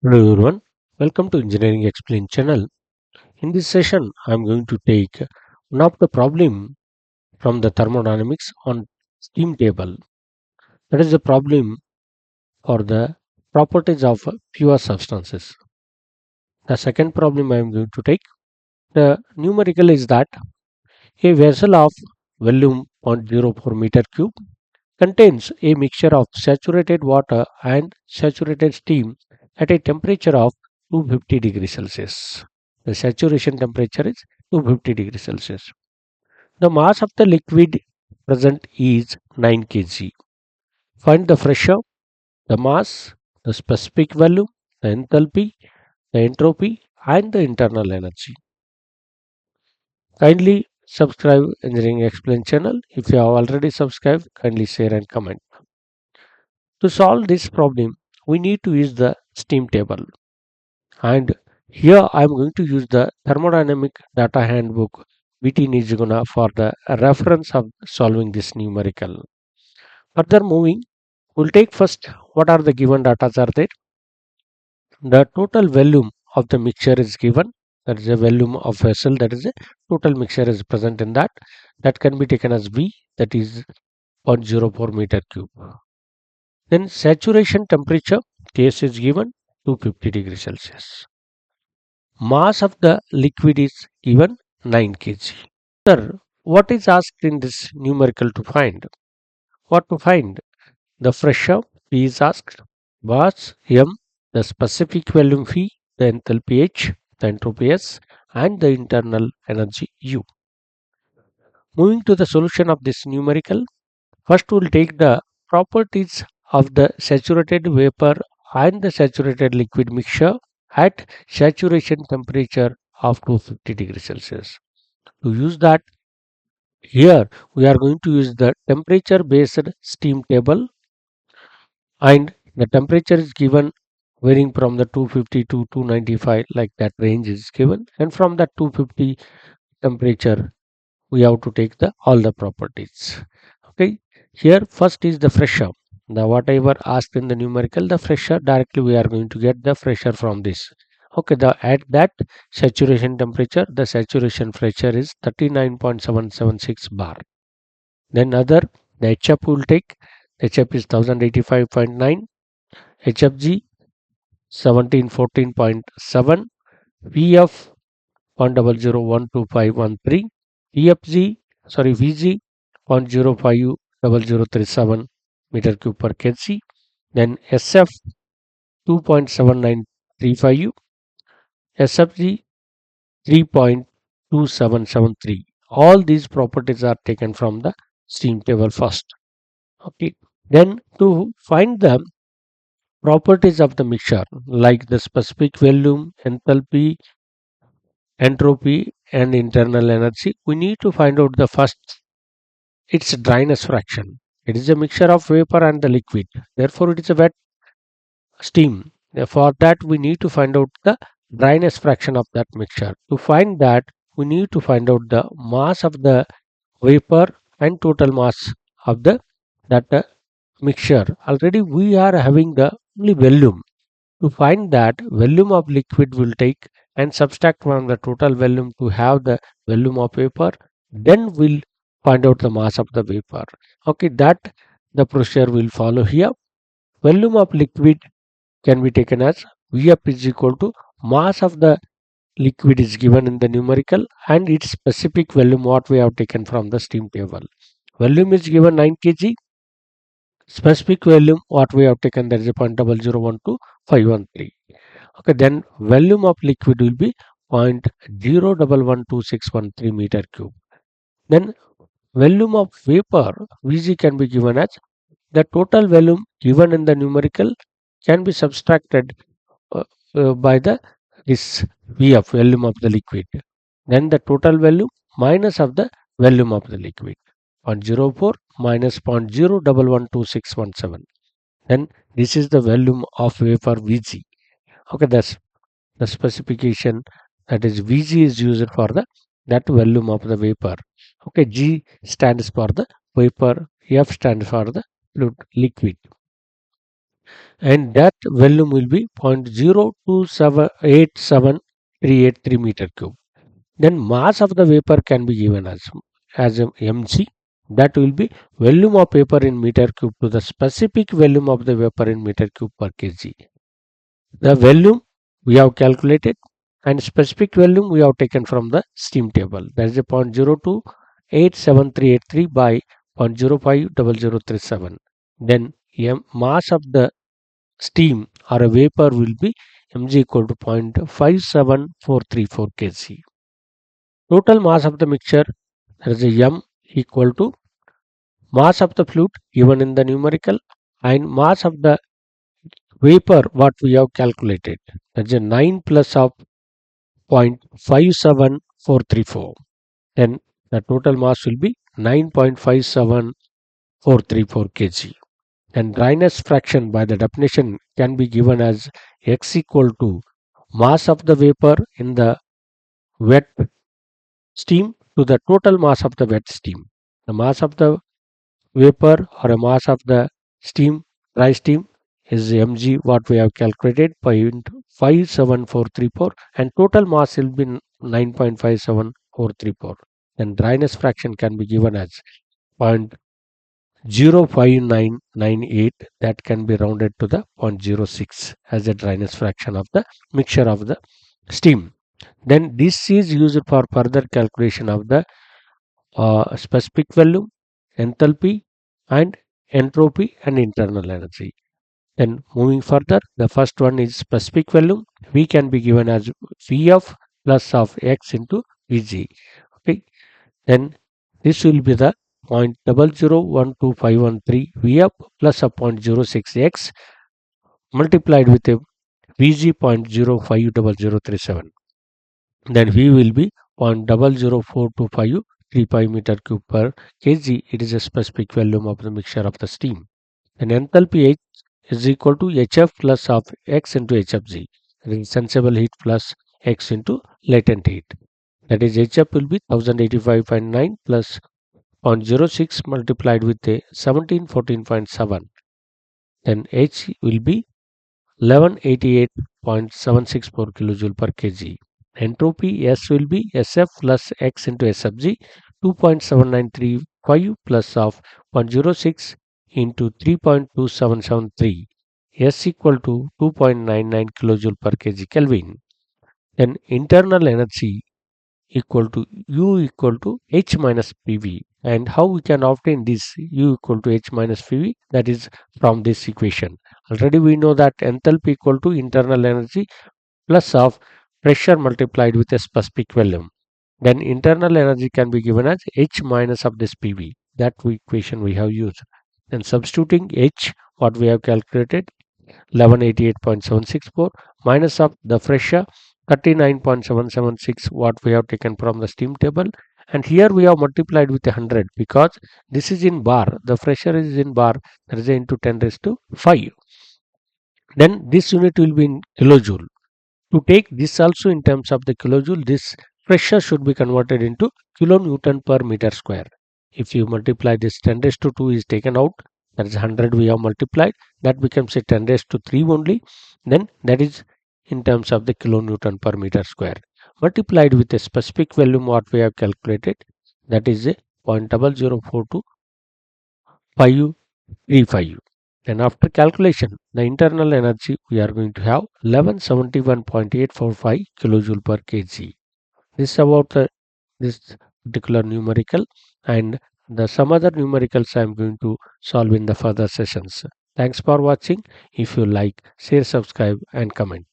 Hello everyone, welcome to Engineering Explained channel. In this session, I am going to take one of the problem from the thermodynamics on steam table. That is the problem for the properties of pure substances. The second problem I am going to take, the numerical is that a vessel of volume 0.04 meter cube contains a mixture of saturated water and saturated steam at a temperature of 250 degrees Celsius. The saturation temperature is 250 degrees Celsius. The mass of the liquid present is 9 kg. Find the pressure, the mass, the specific volume, the enthalpy, the entropy, and the internal energy. Kindly subscribe Engineering Explained channel. If you have already subscribed, kindly share and comment. To solve this problem, we need to use the steam table. And here I am going to use the thermodynamic data handbook BT Nijiguna for the reference of solving this numerical. Further moving, we'll take first what are the given data are there. The total volume of the mixture is given. That is a volume of vessel. That is a total mixture is present in that. That can be taken as V. That is 0.04 meter cube. Then saturation temperature case is given 250 degrees Celsius. Mass of the liquid is given 9 kg. Sir, what is asked in this numerical to find? What to find? The pressure P is asked, mass M, the specific volume V, the enthalpy H, the entropy S, and the internal energy U. Moving to the solution of this numerical, first we'll take the properties of the saturated vapor and the saturated liquid mixture at saturation temperature of 250 degrees Celsius. To use that, here we are going to use the temperature based steam table, and the temperature is given varying from the 250 to 295, like that range is given, and from that 250 temperature we have to take the all the properties. Okay, here first is the pressure. The whatever asked in the numerical, the pressure directly we are going to get the pressure from this. Okay, the at that saturation temperature, the saturation pressure is 39.776 bar. Then other, the HF will take, HF is 1085.9, HFG 1714.7, VF 0.00125113, EFG, sorry, VG 0.050037 meter cube per kg, then SF 2.7935, SFG 3.2773. All these properties are taken from the steam table first. Okay, then to find the properties of the mixture like the specific volume, enthalpy, entropy, and internal energy, we need to find out the first its dryness fraction. It is a mixture of vapor and the liquid, therefore it is a wet steam. For that we need to find out the dryness fraction of that mixture. To find that, we need to find out the mass of the vapor and total mass of the that mixture. Already we are having the only volume. To find that volume of liquid will take and subtract from the total volume to have the volume of vapor, then we'll find out the mass of the vapor. Okay, that the procedure will follow here. Volume of liquid can be taken as Vf is equal to mass of the liquid is given in the numerical and its specific volume what we have taken from the steam table. Volume is given 9 kg. Specific volume what we have taken, that is 0.0012513. Okay, then volume of liquid will be 0.0112613 meter cube. Then volume of vapor Vg can be given as the total volume given in the numerical can be subtracted by the this Vf volume of the liquid. Then the total volume minus of the volume of the liquid. 0.04 minus 0.0112617. Then this is the volume of vapor Vg. Okay, that's the specification, that is Vg is used for the that volume of the vapor. Okay, G stands for the vapor, F stands for the liquid. and that volume will be 0.028738 meter cube. Then mass of the vapor can be given as mg. That will be volume of vapor in meter cube to the specific volume of the vapor in meter cube per kg. The volume we have calculated and specific volume we have taken from the steam table. That is a 0.028738 by 0.050037. Then mass of the steam or a vapor will be mg equal to 0.57434 kg. Total mass of the mixture, that is a m equal to mass of the fluid given in the numerical and mass of the vapor what we have calculated. That's a 9 plus of 0.57434. Then the total mass will be 9.57434 kg. And dryness fraction by the definition can be given as x equal to mass of the vapor in the wet steam to the total mass of the wet steam. The mass of the vapor or a mass of the steam, dry steam is mg what we have calculated 0.57434 and total mass will be 9.57434. Then dryness fraction can be given as 0.05998, that can be rounded to the 0.06 as the dryness fraction of the mixture of the steam. Then this is used for further calculation of the specific volume, enthalpy and entropy and internal energy. Then moving further, the first one is specific volume. V can be given as Vf plus of x into Vg. Okay. Then this will be the 0.0012513 Vf plus of 0.06x multiplied with a Vg 0.050037. Then V will be 0.004253 meter cube per kg. It is a specific volume of the mixture of the steam. And enthalpy H is equal to Hf plus of x into Hfg. That is sensible heat plus x into latent heat. That is Hf will be 1085.9 plus 0.06 multiplied with a 1714.7. Then H will be 1188.764 kilojoule per kg. Entropy S will be Sf plus x into Sfg 2.7935 plus of 0.06 into 3.2773. S equal to 2.99 kilojoule per kg Kelvin. Then internal energy equal to U equal to H minus PV. And how we can obtain this U equal to H minus PV? That is from this equation. Already we know that enthalpy equal to internal energy plus of pressure multiplied with a specific volume. Then internal energy can be given as H minus of this PV. That equation we have used. Then substituting H, what we have calculated, 1188.764 minus of the pressure 39.776 what we have taken from the steam table, and here we have multiplied with 100 because this is in bar, the pressure is in bar, that is into 10 raised to 5. Then this unit will be in kilojoule. To take this also in terms of the kilojoule, this pressure should be converted into kilonewton per meter square. If you multiply this, 10 raised to 2 is taken out, that is 100 we have multiplied, that becomes a 10 raised to 3 only. Then that is in terms of the kilonewton per meter square multiplied with a specific volume what we have calculated, that is a 0.0042535. And after calculation, the internal energy we are going to have 1171.845 kilojoule per kg. This is about this particular numerical, and some other numericals I am going to solve in the further sessions. Thanks for watching. If you like, share, subscribe and comment.